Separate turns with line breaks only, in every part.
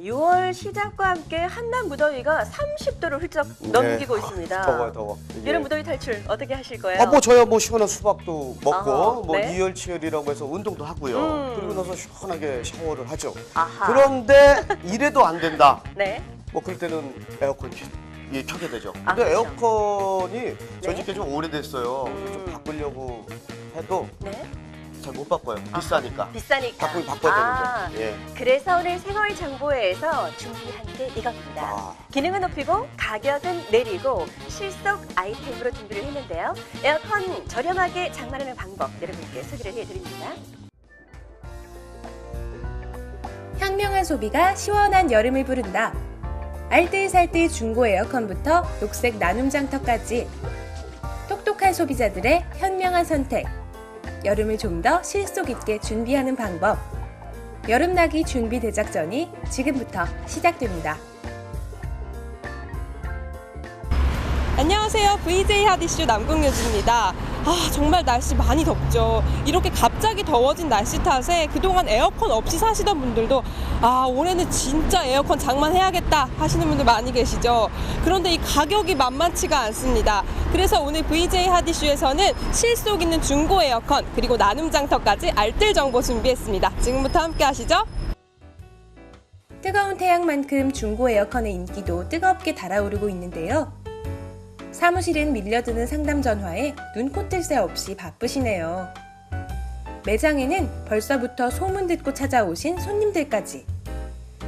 6월 시작과 함께 한낮 무더위가 30도를 훌쩍 넘기고 있습니다.
더워.
이런 무더위 탈출 어떻게 하실 거예요?
저야 시원한 수박도 먹고
아하, 네.
이열치열이라고 해서 운동도 하고요. 그리고 나서 시원하게 샤워를 하죠.
아하.
그런데 이래도 안 된다.
네.
그럴 때는 에어컨 켜게 되죠.
아,
근데
그렇죠.
에어컨이 저희 집게 좀 오래됐어요. 좀 바꾸려고 해도
네.
잘 못 바꿔요. 비싸니까.
비싸니까.
바꿔야 되는데. 예.
그래서 오늘 생활정보회에서 준비한 게 이겁니다. 기능은 높이고 가격은 내리고 실속 아이템으로 준비를 했는데요. 에어컨 저렴하게 장만하는 방법 여러분께 소개를 해드립니다.
현명한 소비가 시원한 여름을 부른다. 알뜰살뜰 중고 에어컨부터 녹색 나눔 장터까지 똑똑한 소비자들의 현명한 선택. 여름을 좀 더 실속 있게 준비하는 방법. 여름나기 준비 대작전이 지금부터 시작됩니다.
안녕하세요. VJ 핫이슈 남궁유주입니다. 정말 날씨 많이 덥죠. 이렇게 갑자기 더워진 날씨 탓에 그동안 에어컨 없이 사시던 분들도 올해는 진짜 에어컨 장만해야겠다 하시는 분들 많이 계시죠. 그런데 이 가격이 만만치가 않습니다. 그래서 오늘 VJ 핫이슈에서는 실속 있는 중고 에어컨 그리고 나눔 장터까지 알뜰 정보 준비했습니다. 지금부터 함께 하시죠.
뜨거운 태양만큼 중고 에어컨의 인기도 뜨겁게 달아오르고 있는데요. 사무실은 밀려드는 상담 전화에 눈코 뜰 새 없이 바쁘시네요. 매장에는 벌써부터 소문 듣고 찾아오신 손님들까지.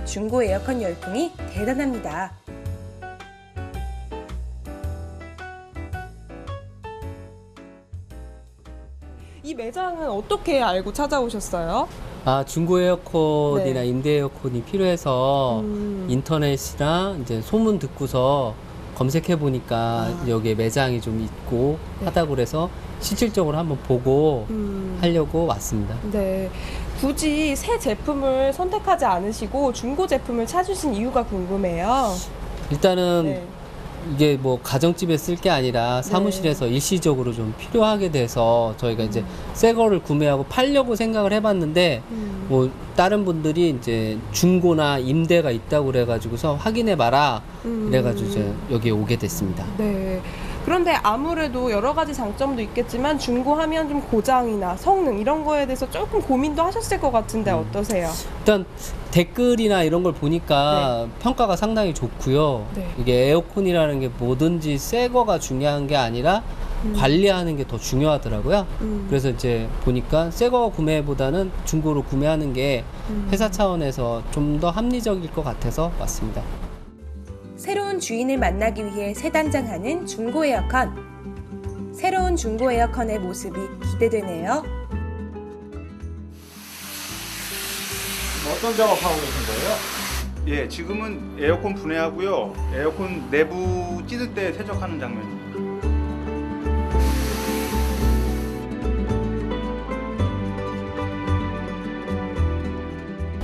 중고 에어컨 열풍이 대단합니다.
이 매장은 어떻게 알고 찾아오셨어요?
중고 에어컨이나
네.
임대 에어컨이 필요해서 인터넷이나 이제 소문 듣고서 검색해 보니까 여기에 매장이 좀 있고 하다고 그래서 실질적으로 한번 보고 하려고 왔습니다.
네. 굳이 새 제품을 선택하지 않으시고 중고 제품을 찾으신 이유가 궁금해요.
일단은
네.
이게 가정집에 쓸 게 아니라 사무실에서 일시적으로 좀 필요하게 돼서 저희가 이제 새 거를 구매하고 팔려고 생각을 해봤는데 다른 분들이 이제 중고나 임대가 있다고 그래가지고서 확인해 봐라 그래가지고 이제 여기 오게 됐습니다.
네. 그런데 아무래도 여러 가지 장점도 있겠지만 중고하면 좀 고장이나 성능 이런 거에 대해서 조금 고민도 하셨을 것 같은데 어떠세요?
일단 댓글이나 이런 걸 보니까 평가가 상당히 좋고요.
네.
이게 에어컨이라는 게 뭐든지 새 거가 중요한 게 아니라 관리하는 게 더 중요하더라고요. 그래서 이제 보니까 새 거 구매보다는 중고로 구매하는 게 회사 차원에서 좀 더 합리적일 것 같아서 왔습니다.
새로운 주인을 만나기 위해 새단장하는 중고 에어컨. 새로운 중고 에어컨의 모습이 기대되네요.
어떤 작업하고 계신 거예요?
예, 지금은 에어컨 분해하고요. 에어컨 내부 찌들 때 세척하는 장면입니다.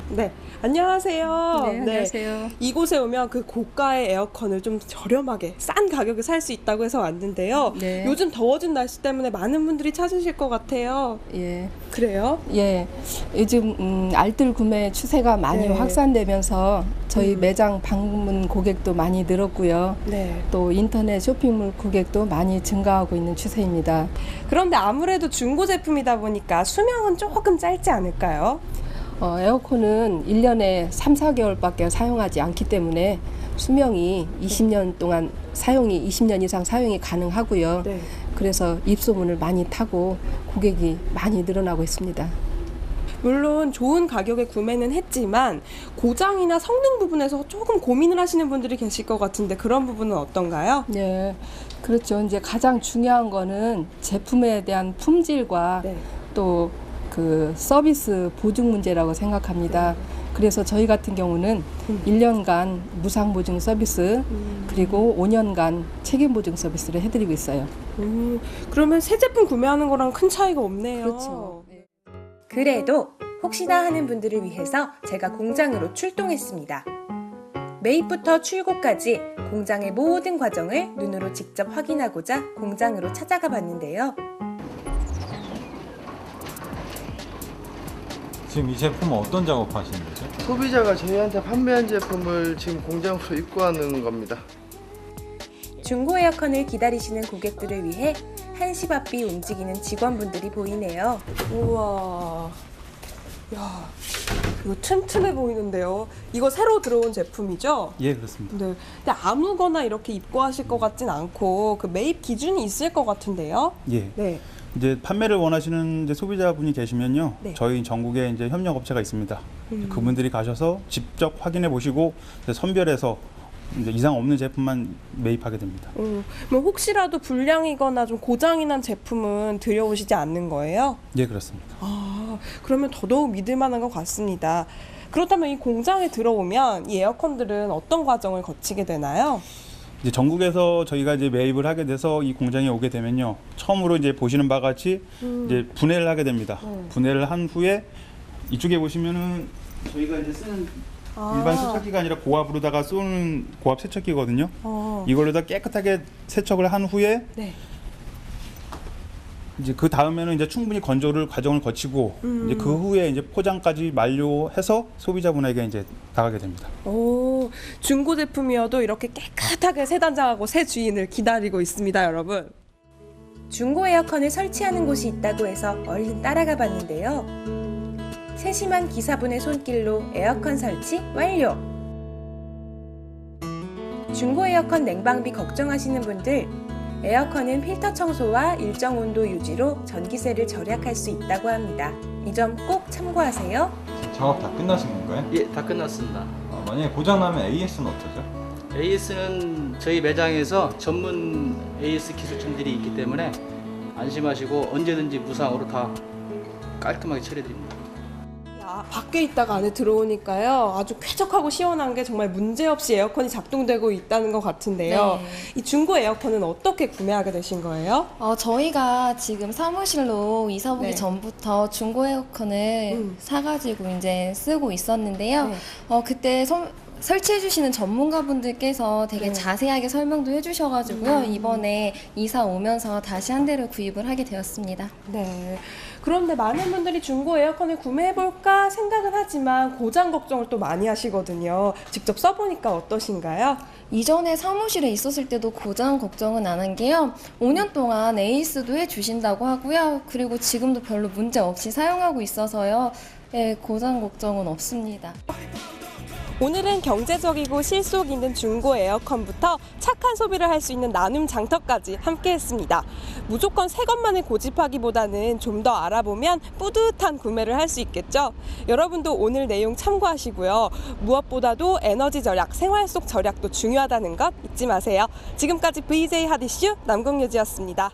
네. 안녕하세요.
네, 안녕하세요.
이곳에 오면 그 고가의 에어컨을 좀 저렴하게 싼 가격에 살 수 있다고 해서 왔는데요.
네.
요즘 더워진 날씨 때문에 많은 분들이 찾으실 것 같아요.
예,
그래요?
예. 요즘 알뜰 구매 추세가 많이
네.
확산되면서 저희 매장 방문 고객도 많이 늘었고요.
네.
또 인터넷 쇼핑몰 고객도 많이 증가하고 있는 추세입니다.
그런데 아무래도 중고 제품이다 보니까 수명은 조금 짧지 않을까요?
에어컨은 1년에 3, 4개월밖에 사용하지 않기 때문에 수명이 20년 동안 20년 이상 사용이 가능하고요.
네.
그래서 입소문을 많이 타고 고객이 많이 늘어나고 있습니다.
물론 좋은 가격에 구매는 했지만 고장이나 성능 부분에서 조금 고민을 하시는 분들이 계실 것 같은데 그런 부분은 어떤가요?
네, 그렇죠. 이제 가장 중요한 거는 제품에 대한 품질과
네.
또 그 서비스 보증 문제라고 생각합니다. 그래서 저희 같은 경우는 1년간 무상 보증 서비스 그리고 5년간 책임 보증 서비스를 해드리고 있어요.
그러면 새 제품 구매하는 거랑 큰 차이가 없네요.
그렇죠.
그래도 혹시나 하는 분들을 위해서 제가 공장으로 출동했습니다. 매입부터 출고까지 공장의 모든 과정을 눈으로 직접 확인하고자 공장으로 찾아가 봤는데요.
지금 이 제품은 어떤 작업하시는 거죠?
소비자가 저희한테 판매한 제품을 지금 공장으로 입고하는 겁니다.
중고 에어컨을 기다리시는 고객들을 위해 한시 바삐 움직이는 직원분들이 보이네요.
우와. 야, 이거 튼튼해 보이는데요. 이거 새로 들어온 제품이죠?
예, 그렇습니다.
네. 근데 아무거나 이렇게 입고하실 것 같진 않고 그 매입 기준이 있을 것 같은데요?
예.
네.
이제 판매를 원하시는 이제 소비자분이 계시면요.
네.
저희 전국에 이제 협력 업체가 있습니다. 그분들이 가셔서 직접 확인해 보시고 이제 선별해서 이제 이상 없는 제품만 매입하게 됩니다.
그럼 혹시라도 불량이거나 좀 고장이 난 제품은 들여오시지 않는 거예요?
예, 그렇습니다.
아, 그러면 더더욱 믿을 만한 것 같습니다. 그렇다면 이 공장에 들어오면 이 에어컨들은 어떤 과정을 거치게 되나요?
이제 전국에서 저희가 이제 매입을 하게 돼서 이 공장에 오게 되면요. 처음으로 이제 보시는 바와 같이 이제 분해를 하게 됩니다. 분해를 한 후에 이쪽에 보시면은 저희가 이제 쓰는 일반 세척기가 아니라 고압으로다가 쏘는 고압 세척기거든요. 이걸로다 깨끗하게 세척을 한 후에
네.
이제 그 다음에는 이제 충분히 건조를 과정을 거치고 이제 그 후에 이제 포장까지 만료해서 소비자분에게 이제 나가게 됩니다.
오, 중고 제품이어도 이렇게 깨끗하게 새 단장하고 새 주인을 기다리고 있습니다, 여러분.
중고 에어컨을 설치하는 곳이 있다고 해서 얼른 따라가 봤는데요. 세심한 기사분의 손길로 에어컨 설치 완료! 중고 에어컨 냉방비 걱정하시는 분들, 에어컨은 필터 청소와 일정 온도 유지로 전기세를 절약할 수 있다고 합니다. 이 점 꼭 참고하세요.
작업 다 끝나신 건가요?
예, 다 끝났습니다.
만약에 고장나면 AS는 어떠죠?
AS는 저희 매장에서 전문 AS 기술팀들이 있기 때문에 안심하시고 언제든지 무상으로 다 깔끔하게 처리해드립니다.
야, 밖에 있다가 안에 들어오니까요. 아주 쾌적하고 시원한 게 정말 문제없이 에어컨이 작동되고 있다는 것 같은데요.
네.
이 중고 에어컨은 어떻게 구매하게 되신 거예요?
저희가 지금 사무실로 이사 오기
네.
전부터 중고 에어컨을 사가지고 이제 쓰고 있었는데요.
네.
그때 설치해주시는 전문가분들께서 되게
네.
자세하게 설명도 해주셔가지고요. 이번에 이사 오면서 다시 한 대를 구입을 하게 되었습니다.
네. 그런데 많은 분들이 중고 에어컨을 구매해볼까 생각은 하지만 고장 걱정을 또 많이 하시거든요. 직접 써보니까 어떠신가요?
이전에 사무실에 있었을 때도 고장 걱정은 안 한 게요. 5년 동안 에이스도 해주신다고 하고요. 그리고 지금도 별로 문제 없이 사용하고 있어서요. 네, 고장 걱정은 없습니다.
오늘은 경제적이고 실속 있는 중고 에어컨부터 착한 소비를 할 수 있는 나눔 장터까지 함께했습니다. 무조건 새 것만을 고집하기보다는 좀 더 알아보면 뿌듯한 구매를 할 수 있겠죠. 여러분도 오늘 내용 참고하시고요. 무엇보다도 에너지 절약, 생활 속 절약도 중요하다는 것 잊지 마세요. 지금까지 VJ 하디슈 남궁유지였습니다.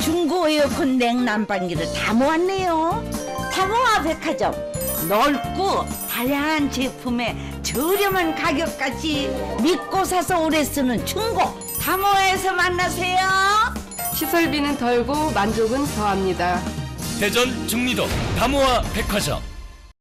중고 에어컨 냉난방기를 다 모았네요. 다모아 백화점 넓고 다양한 제품에 저렴한 가격까지 믿고 사서 오래 쓰는 중고 다모아에서 만나세요.
시설비는 덜고 만족은 더합니다.
대전 중리동 다모아 백화점.